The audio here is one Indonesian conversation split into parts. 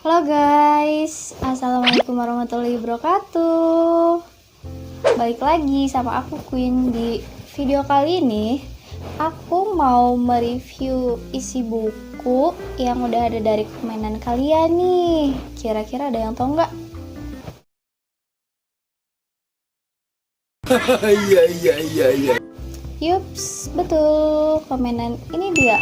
Halo guys, assalamualaikum warahmatullahi wabarakatuh. Balik lagi sama aku Queen. Di video kali ini aku mau mereview isi buku yang udah ada dari komenan kalian nih. Kira-kira ada yang tahu nggak? Iya. Yups, betul, komenan ini dia.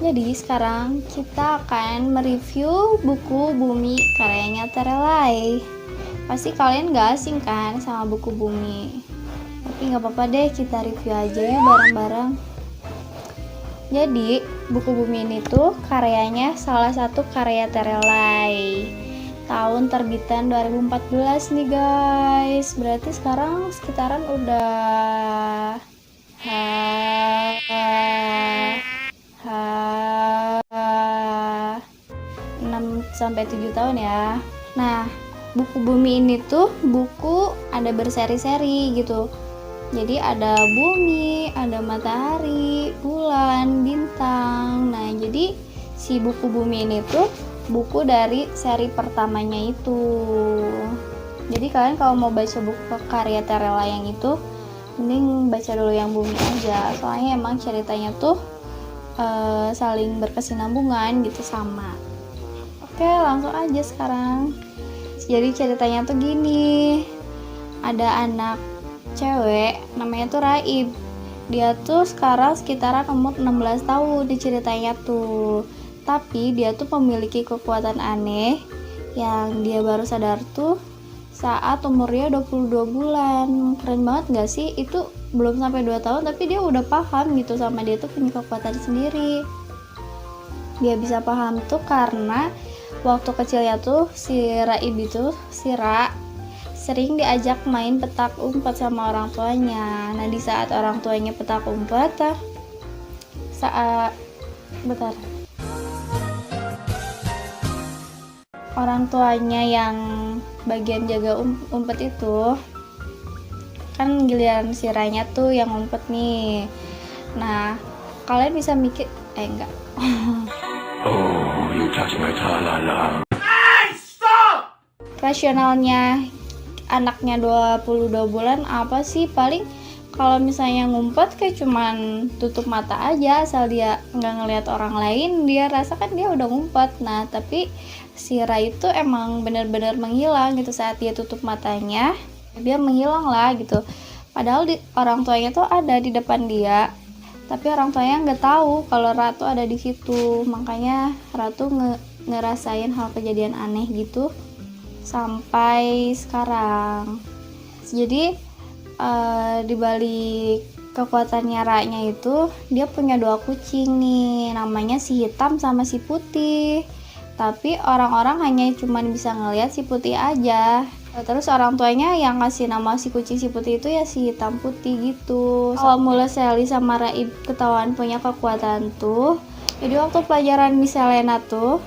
Jadi sekarang kita akan mereview buku Bumi karyanya Terelie. Pasti kalian gak asing kan sama buku Bumi. Tapi gak apa-apa deh, kita review aja ya bareng-bareng. Jadi buku Bumi ini tuh karyanya salah satu karya Terelie. Tahun terbitan 2014 nih guys. Berarti sekarang sekitaran udah 6-7 tahun ya. Nah, buku Bumi ini tuh buku ada berseri-seri gitu. Jadi ada bumi, ada matahari, bulan, bintang. Nah, jadi si buku Bumi ini tuh buku dari seri pertamanya itu. Jadi kalian kalau mau baca buku karya Terelie yang itu, mending baca dulu yang Bumi aja. Soalnya emang ceritanya tuh saling berkesinambungan gitu sama. Oke, langsung aja sekarang. Jadi ceritanya tuh gini. Ada anak cewek namanya tuh Raib. Dia tuh sekarang sekitaran umur 16 tahun di ceritanya tuh. Tapi dia tuh memiliki kekuatan aneh yang dia baru sadar tuh saat umurnya 22 bulan. Keren banget gak sih? Itu belum sampai 2 tahun tapi dia udah paham gitu sama dia tuh punya kekuatan sendiri. Dia bisa paham tuh karena waktu kecilnya tuh si Raib itu, si Ra, sering diajak main petak umpet sama orang tuanya. Nah, di saat orang tuanya petak umpet, orang tuanya yang bagian jaga umpet itu, kan giliran si Ranya tuh yang ngumpet nih. Nah, kalian bisa mikir, enggak. Oh, you touch my tra-la-la. Rasionalnya anaknya 22 bulan apa sih? Paling kalau misalnya ngumpet kayak cuman tutup mata aja, asal dia nggak ngelihat orang lain, dia rasa kan dia udah ngumpet. Nah, tapi si Ra itu emang benar-benar menghilang gitu saat dia tutup matanya. Dia menghilang lah gitu. Padahal orang tuanya tuh ada di depan dia, tapi orang tuanya nggak tahu kalau Ra tuh ada di situ. Makanya Ra tuh ngerasain hal kejadian aneh gitu sampai sekarang. Jadi dibalik kekuatannya Ra-nya itu, dia punya 2 kucing nih, namanya si hitam sama si putih. Tapi orang-orang hanya cuman bisa ngelihat si putih aja. Terus orang tuanya yang ngasih nama si kucing si putih itu ya si hitam putih gitu. Kalau mulai Sally sama Raib ketahuan punya kekuatan tuh, jadi waktu pelajaran Miss Helena tuh,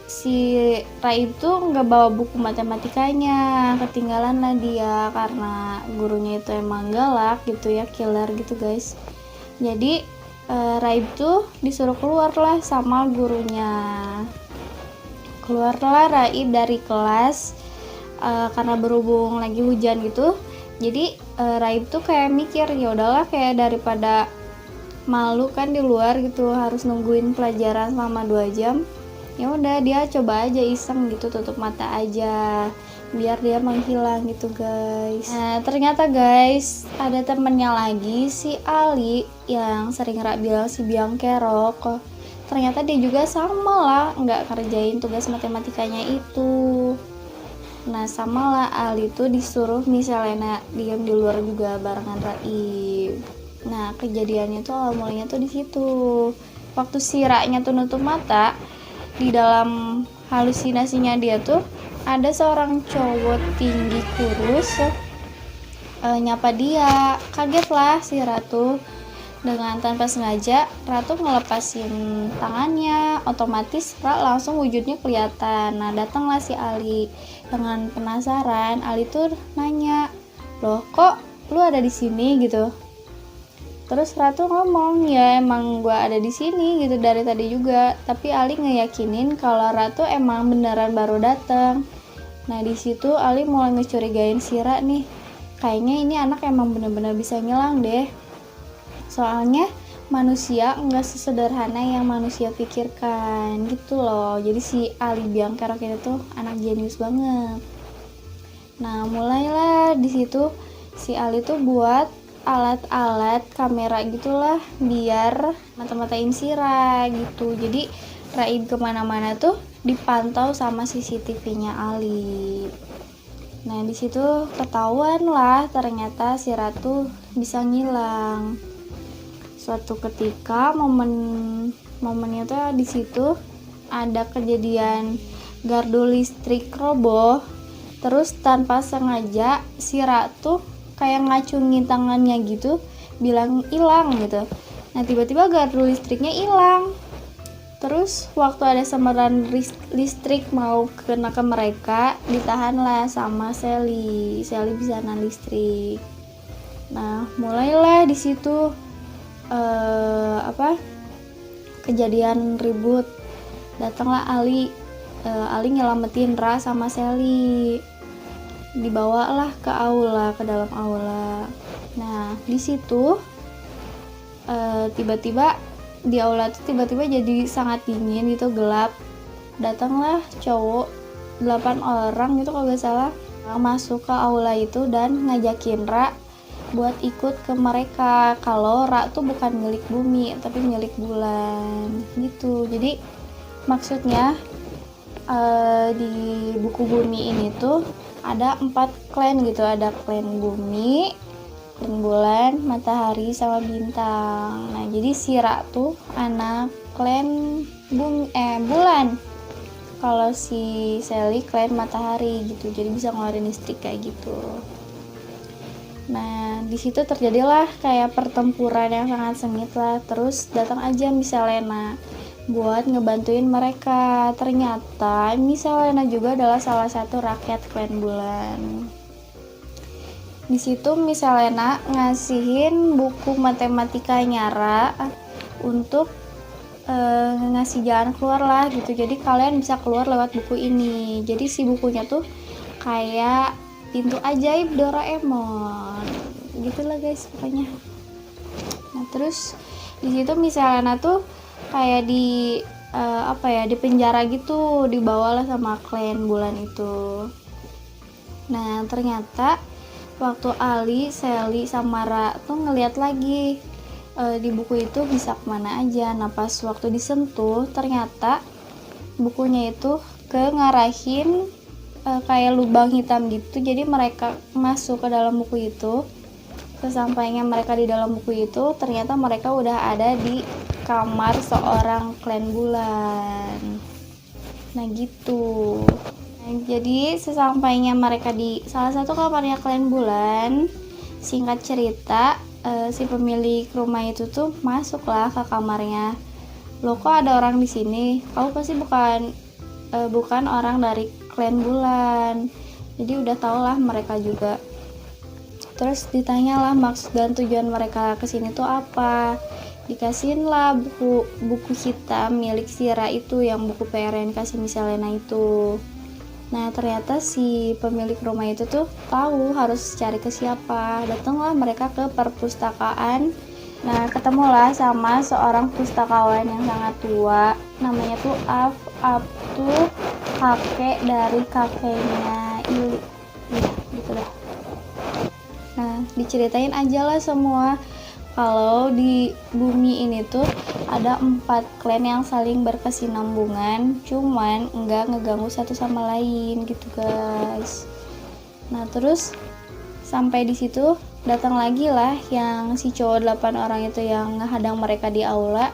si Raib tuh nggak bawa buku matematikanya, ketinggalan lah dia karena gurunya itu emang galak gitu ya, killer gitu guys. Jadi Raib tuh disuruh keluar lah sama gurunya. Keluarlah Raib dari kelas karena berhubung lagi hujan gitu. Jadi Raib tuh kayak mikir, ya udahlah, kayak daripada malu kan di luar gitu harus nungguin pelajaran selama 2 jam. Ya udah, dia coba aja iseng gitu, tutup mata aja biar dia menghilang gitu guys. Nah, ternyata guys ada temennya lagi, si Ali, yang sering Ra bilang si biang kerok. Ternyata dia juga sama lah, nggak kerjain tugas matematikanya itu. Nah, sama lah Ali tuh disuruh Miss Helena diam di luar juga barengan Raib. Nah, kejadiannya tuh awal mulanya tuh di situ. Waktu si Ra-nya tuh nutup mata, di dalam halusinasinya dia tuh ada seorang cowok tinggi kurus nyapa dia. Kaget lah si Ratu. Dengan tanpa sengaja Ratu ngelepasin tangannya, otomatis Ra langsung wujudnya kelihatan. Nah, datanglah si Ali. Dengan penasaran, Ali tuh nanya, "Loh, kok lu ada di sini?" gitu. Terus Ratu ngomong, ya emang gue ada di sini gitu dari tadi juga. Tapi Ali ngeyakinin kalau Ratu emang beneran baru datang. Nah di situ Ali mulai ngecurigain Sira nih. Kayaknya ini anak emang bener-bener bisa ngilang deh. Soalnya manusia nggak sesederhana yang manusia pikirkan gitu loh. Jadi si Ali Biangkerok ini tuh anak jenius banget. Nah mulailah di situ si Ali tuh buat alat-alat kamera gitulah biar mata-matain Sira gitu. Jadi Raib kemana-mana tuh dipantau sama CCTV-nya Ali. Nah di situ ketahuan lah ternyata si Ratu bisa ngilang. Suatu ketika momennya tuh di situ ada kejadian gardu listrik roboh. Terus tanpa sengaja si Ratu kayak ngacungin tangannya gitu, bilang hilang gitu. Nah tiba-tiba gardu listriknya hilang. Terus waktu ada sembaran listrik mau kena ke mereka, ditahanlah sama Sally bisa nahan listrik. Nah mulailah di situ kejadian ribut. Datanglah Ali nyelamatin Ra sama Sally, dibawalah ke dalam aula. Nah di situ tiba-tiba di aula itu tiba-tiba jadi sangat dingin gitu, gelap. Datanglah cowok 8 orang gitu kalau gak salah, masuk ke aula itu dan ngajakin Ra buat ikut ke mereka. Kalau Ra tuh bukan milik bumi tapi milik bulan gitu. Jadi maksudnya di buku bumi ini tuh ada 4 klan gitu, ada klan bumi, klan bulan, matahari, sama bintang. Nah jadi si Ra tuh anak klan bulan, kalau si Sally klan matahari gitu, jadi bisa ngeluarin listrik kayak gitu. Nah di situ terjadilah kayak pertempuran yang sangat sengit lah. Terus datang aja Misalena buat ngebantuin mereka. Ternyata Misalena juga adalah salah satu rakyat klan bulan. Di situ Misalena ngasihin buku matematikanya Ra untuk ngasih jalan keluar lah gitu. Jadi kalian bisa keluar lewat buku ini. Jadi si bukunya tuh kayak pintu ajaib Doraemon gitulah guys pokoknya. Nah terus di situ Misalena tuh kayak di di penjara gitu, dibawalah sama klan bulan itu. Nah ternyata waktu Ali, Sally, sama Ra tuh ngeliat lagi di buku itu bisa kemana aja. Nah pas waktu disentuh ternyata bukunya itu ngarahin kayak lubang hitam gitu. Jadi mereka masuk ke dalam buku itu. Sesampainya mereka di dalam buku itu ternyata mereka udah ada di kamar seorang klan bulan. Nah gitu. Nah, jadi sesampainya mereka di salah satu kamarnya klan bulan, singkat cerita si pemilik rumah itu tuh masuklah ke kamarnya. Loh kok ada orang di sini? Kamu pasti bukan orang dari klan bulan. Jadi udah tau lah mereka juga. Terus ditanyalah maksud dan tujuan mereka kesini tuh apa. Dikasihin lah buku hitam milik Sira itu, yang buku PR yang kasih Misalena itu. Nah ternyata si pemilik rumah itu tuh tahu harus cari ke siapa. Datanglah mereka ke perpustakaan. Nah ketemulah sama seorang pustakawan yang sangat tua, namanya tuh tuh kakek dari kakeknya Ili. Ya gitu dah. Nah diceritain aja lah semua kalau di bumi ini tuh ada 4 klan yang saling berkesinambungan, cuman enggak ngeganggu satu sama lain gitu guys. Nah terus sampai di situ datang lagi lah yang si cowok 8 orang itu yang ngehadang mereka di aula.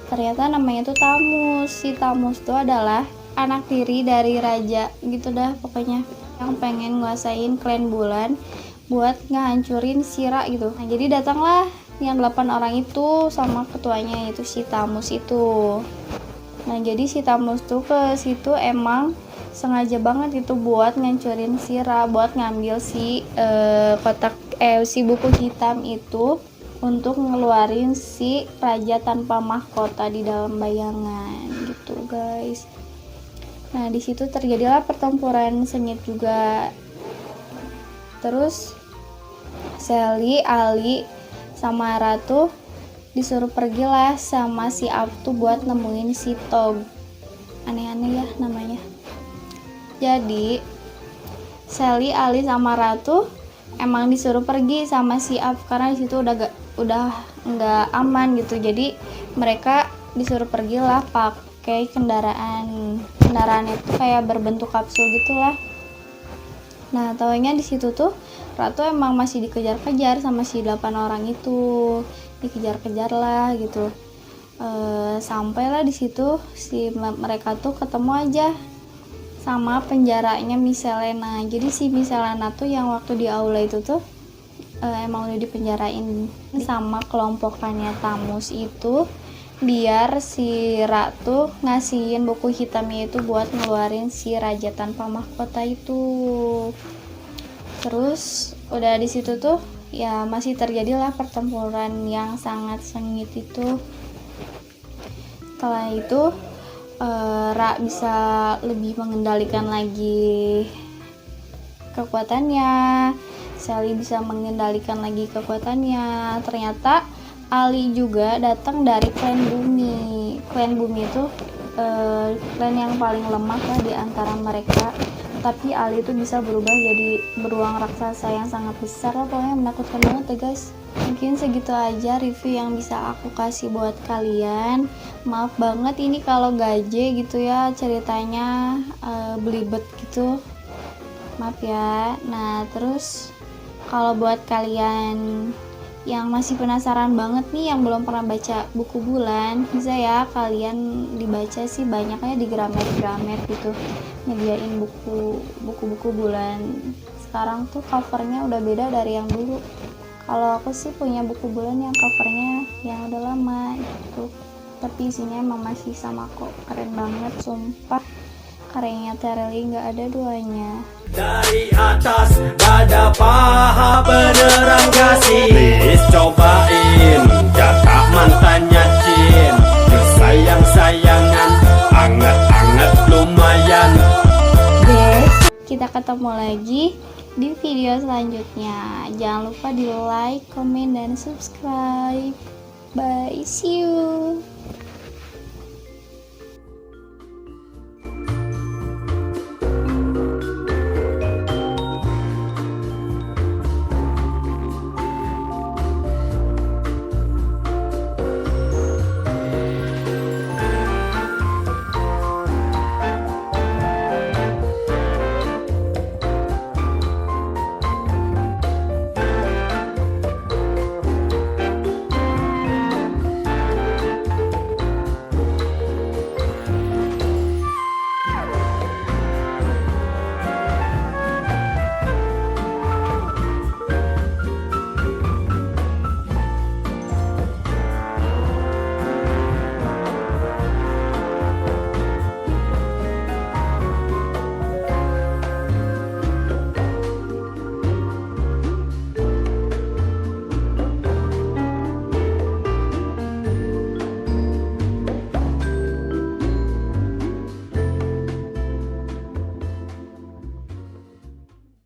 Ternyata namanya tuh Tamus. Si Tamus tuh adalah anak tiri dari raja gitu dah pokoknya, yang pengen nguasain klan bulan buat ngehancurin Sira gitu. Nah jadi datanglah yang 8 orang itu sama ketuanya itu si Tamus itu. Nah jadi si Tamus tuh ke situ emang sengaja banget itu buat ngancurin Sira, buat ngambil si si buku hitam itu untuk ngeluarin si raja tanpa mahkota di dalam bayangan gitu guys. Nah di situ terjadilah pertempuran sengit juga. Terus Sally, Ali, sama Ratu disuruh pergilah sama si Aptu buat nemuin si Tog. Aneh-aneh ya namanya. Jadi Sally, Ali, sama Ratu emang disuruh pergi sama si Up karena di situ udah nggak aman gitu. Jadi mereka disuruh pergilah pakai kendaraan itu kayak berbentuk kapsul gitulah. Nah taunya di situ tuh Ratu emang masih dikejar-kejar sama si 8 orang itu, dikejar-kejar lah gitu. Sampailah di situ si mereka tuh ketemu aja sama penjaranya Miss Selena. Jadi si Miss Selena tuh yang waktu di aula itu tuh emang udah dipenjarain sama kelompokannya Tamus itu, biar si Ratu ngasihin buku hitamnya itu buat ngeluarin si raja tanpa mahkota itu. Terus udah di situ tuh ya masih terjadilah pertempuran yang sangat sengit itu. Setelah itu Ra bisa lebih mengendalikan lagi kekuatannya, Sally bisa mengendalikan lagi kekuatannya. Ternyata Ali juga datang dari klan Bumi. Klan Bumi itu klan yang paling lemah lah di antara mereka. Tapi Ali itu bisa berubah jadi beruang raksasa yang sangat besar lah, pokoknya menakutkan banget ya guys. Mungkin segitu aja review yang bisa aku kasih buat kalian. Maaf banget ini kalau gaje gitu ya ceritanya, belibet gitu, maaf ya. Nah terus kalau buat kalian yang masih penasaran banget nih, yang belum pernah baca buku bulan, bisa ya kalian dibaca sih, banyaknya di Gramet gitu, nyediain buku-buku bulan. Sekarang tuh covernya udah beda dari yang dulu. Kalau aku sih punya buku bulan yang covernya yang udah lama gitu, tapi isinya emang masih sama kok. Keren banget sumpah, karyanya Tereli nggak ada duanya. Dari atas ada paha beneran kasih. Please cobain jatah mantannya Cin, sayang-sayangan, anget-anget lumayan. Kita ketemu lagi di video selanjutnya. Jangan lupa di like, comment, dan subscribe. Bye, see you.